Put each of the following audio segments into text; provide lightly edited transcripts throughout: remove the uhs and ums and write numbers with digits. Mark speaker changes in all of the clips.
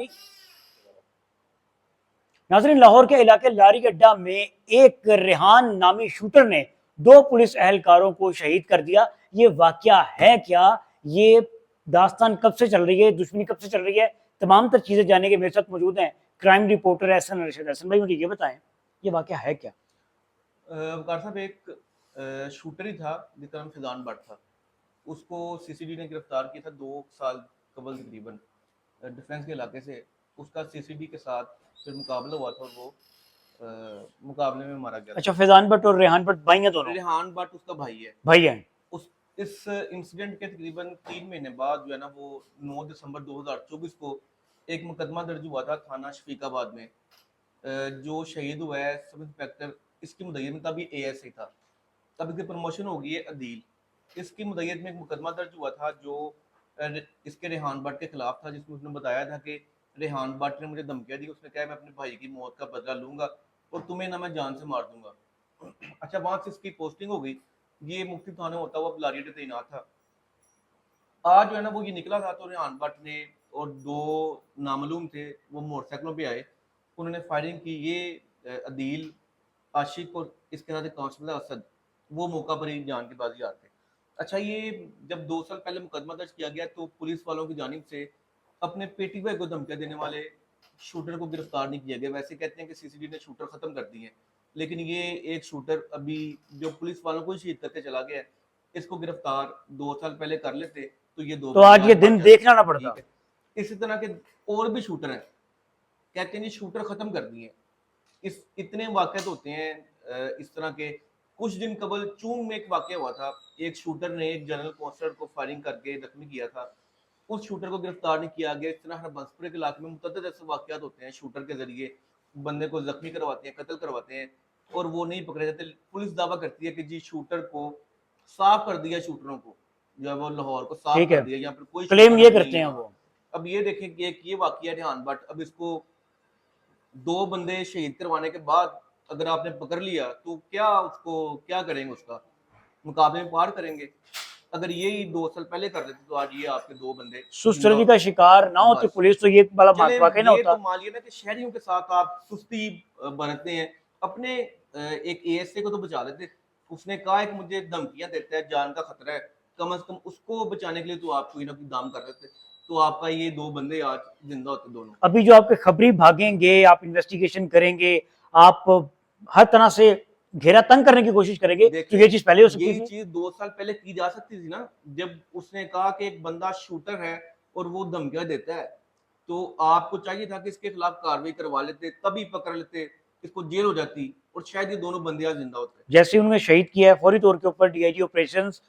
Speaker 1: जारी। नाज़रीन, लाहौर के इलाके लारी अड्डा में एक रेहान नामी शूटर ने 2 पुलिस एहलकारों को शहीद कर दिया। ये वाकया है क्या, ये दास्तान कब से चल रही है, दुश्मनी कब से चल रही है, तमाम तर चीजें जानने के मेरे साथ मौजूद हैं क्राइम रिपोर्टर एहसन रशीद। एहसन भाई, मुझे ये बताएं, ये वाकया है क्या?
Speaker 2: वकार साहब, एक शूटर ही था जिसका नाम फैजान भट्ट था। उसको सीसीडी ने गिरफ्तार किया था 2 साल कबल तकरीबन डिफेंस के इलाके से। उसका सीसीडी के साथ फिर मुकाबला हुआ था और वो मुकाबले में मारा गया था।
Speaker 1: अच्छा, फैजान भट्ट और रेहान भट्ट भाई हैं दोनों?
Speaker 2: रेहान भट्ट उसका भाई है।
Speaker 1: भाई हैं।
Speaker 2: उस इस इंसिडेंट के तकरीबन 3 महीने बाद जो है ना, वो 9 दिसंबर 2024 को एक मुकदमा दर्ज हुआ था थाना शफीकाबाद में। जो शहीद हुआ है सब इंस्पेक्टर, इसकी मुद्दत में तभी एएसआई था, तब इसकी प्रमोशन हो गई है अदील। इसकी मुद्दत में एक मुकदमा दर्ज हुआ था जो इसके रेहान भट्ट के खिलाफ था, जिसमें उसने बताया था कि रेहान भट्ट ने मुझे धमकियां दी। उसने कहा मैं अपने भाई की मौत का बदला लूंगा और तुम्हें ना मैं जान से मार दूंगा। अच्छा, वहां से इसकी पोस्टिंग हो गई। ये मुफ्ती थाने होता हुआ लारी पे तैनात था। आज जो है ना वो ये निकला था, तो रेहान भट्ट ने और 2 नामालूम थे, वो मोटरसाइकिलों पे आए, उन्होंने फायरिंग की। ये अदील, आशिक और इसके साथ कांस्टेबल असद, वो मौका पर ही जान के बाजी आते। अच्छा, ये जब 2 साल पहले मुकदमा दर्ज किया गया तो पुलिस वालों की जानिब से अपने पेटी भाई को धमकियां देने वाले शूटर को गिरफ्तार नहीं किया गया। वैसे कहते हैं कि सीसीडी ने शूटर खत्म कर दिए, लेकिन ये एक शूटर अभी जो पुलिस वालों को शहीद करके चला गया है, इसको गिरफ्तार 2 साल पहले कर लेते तो ये 2
Speaker 1: तो आज ये दिन देखना ना पड़ता।
Speaker 2: इसी तरह के और भी शूटर हैं, कहते हैं शूटर खत्म कर दिए। इस इतने वाकयात होते हैं इस तरह के। कुछ दिन कबल चूंग में एक वाकया हुआ था, एक शूटर ने एक जनरल कांस्टेबल को फायरिंग करके जख्मी किया था। उस शूटर को गिरफ्तार नहीं किया गया। इस तरह बंसपुरे के इलाके में मुतअद्दिद ऐसे वाकयात होते हैं, शूटर के जरिए बंदे को जख्मी करवाते हैं, कत्ल करवाते हैं और वो नहीं पकड़े जाते। पुलिस दावा करती है कि जी शूटर को साफ कर दिया, शूटरों को जो है वो लाहौर को साफ कर दिया, यहाँ पर कोई
Speaker 1: क्लेम ये करते हैं वो।
Speaker 2: अब ये देखें कि एक ये वाकया रेहान भट्ट, अब इसको 2 बंदे शहीद करवाने के बाद अगर आपने पकड़ लिया तो क्या उसको क्या करेंगे, उसका मुकाबले में पार करेंगे। अगर यही 2 साल पहले कर देते तो आज ये आपके 2 बंदे
Speaker 1: सुस्ती का शिकार ना होती पुलिस, तो ये वाला वाकया ना होता।
Speaker 2: तो मान लिया ना कि शहरियों के साथ आप सुस्ती बरतते हैं, अपने एक एएसए को तो बचा लेते। उसने कहा कि मुझे धमकियां देता है, जान का खतरा है, कम से कम उसको बचाने के लिए तो आप कोई ना कोई दाम कर रहे थे, तो आपका ये 2 बंदे आज जिंदा होते दोनों।
Speaker 1: अभी जो आपके खबरी भागेंगे, आप इन्वेस्टिगेशन करेंगे, आप हर तरह से घेरा तंग करने की कोशिश करेंगे, तो ये चीज पहले हो सकती थी।
Speaker 2: ये चीज 2 साल पहले की जा सकती थी ना, जब उसने कहा कि एक बंदा शूटर है और वो धमकियां देता है, तो आपको चाहिए था कि इसके खिलाफ कार्रवाई करवा लेते, तभी पकड़ लेते, इसको जेल हो जाती और शायद ये दोनों बंदे आज जिंदा होते।
Speaker 1: जैसे उन्होंने शहीद किया है, फौरी तौर के ऊपर डीआईजी ऑपरेशंस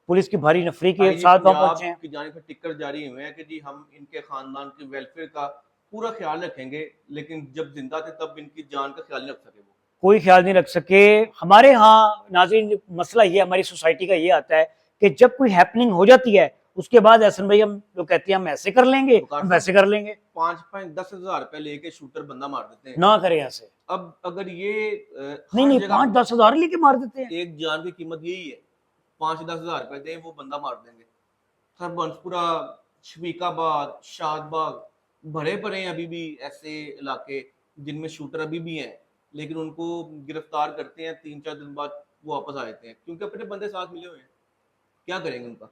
Speaker 1: पुलिस की भारी नफरी के साथ वहां पहुंचे हैं।
Speaker 2: की जानिब से टिकट जारी हुए हैं कि जी हम इनके खानदान के वेलफेयर का पूरा ख्याल रखेंगे, लेकिन जब जिंदा थे तब इनकी जान का ख्याल नहीं रख सके, वो
Speaker 1: कोई ख्याल नहीं रख सके। हमारे यहाँ नाज़रीन मसला ये, हमारी सोसाइटी का ये आता है कि जब कोई हैपनिंग हो जाती है उसके बाद एहसन भाई हम लोग कहते हैं हम ऐसे कर लेंगे, हम वैसे कर लेंगे।
Speaker 2: 5-10 हजार रुपए लेके शूटर बंदा मार देते हैं,
Speaker 1: ना करे ऐसे।
Speaker 2: अब अगर ये
Speaker 1: नहीं 5-10 हजार लेके मार देते हैं।
Speaker 2: एक जान की कीमत यही है, 5-10 हजार रुपए दे वो बंदा मार देंगे। सर बंसपुरा, शफीकाबाद, शादबाग भरे पड़े हैं अभी भी ऐसे इलाके जिनमें शूटर अभी भी हैं, लेकिन उनको गिरफ्तार करते हैं, 3-4 दिन बाद वो वापस आ जाते हैं क्योंकि अपने बंदे साथ मिले हुए हैं। क्या करेंगे उनका?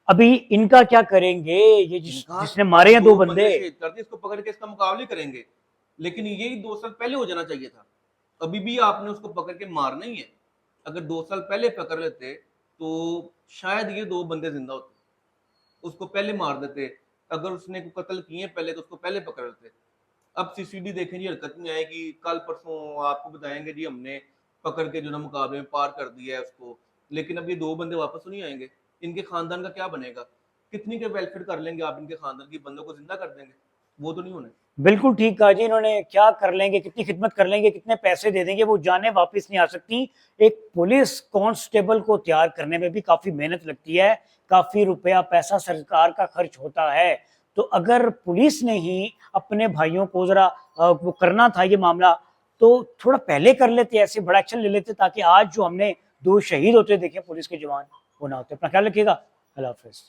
Speaker 1: अभी इनका क्या करेंगे? ये जिसने मारे हैं 2 बंदे
Speaker 2: इसको पकड़ के इसका मुकाबले करेंगे, लेकिन यही 2 साल पहले हो जाना चाहिए था। अभी भी आपने उसको पकड़ के मारना ही है। अगर 2 साल पहले पकड़ लेते तो शायद ये 2 बंदे जिंदा होते, उसको पहले मार देते। अगर उसने कत्ल किए पहले तो उसको पहले पकड़ लेते। अब सीसीडी देखें जी हरकत में आएगी, कल परसों आपको बताएंगे जी हमने पकड़ के जो ना मुकाबले में पार कर दिया है उसको, लेकिन अब ये 2 बंदे वापस तो नहीं आएंगे। इनके खानदान का क्या बनेगा? कितनी के वेलफेयर कर लेंगे आप इनके खानदान की? बंदों को जिंदा कर देंगे? वो तो नहीं होने।
Speaker 1: बिल्कुल ठीक कहा जी इन्होंने। क्या कर लेंगे, कितनी खिदमत कर लेंगे, कितने पैसे दे देंगे, वो जाने वापस नहीं आ सकती। एक पुलिस कांस्टेबल को तैयार करने में भी काफी मेहनत लगती है, काफी रुपया पैसा सरकार का खर्च होता है। तो अगर पुलिस ने ही अपने भाइयों को जरा वो करना था ये मामला, तो थोड़ा पहले कर लेते, ऐसे बड़ा एक्शन ले लेते, ताकि आज जो हमने 2 शहीद होते देखे पुलिस के जवान वो ना होते। अपना ख्याल रखिएगा। अल्लाह हाफिज।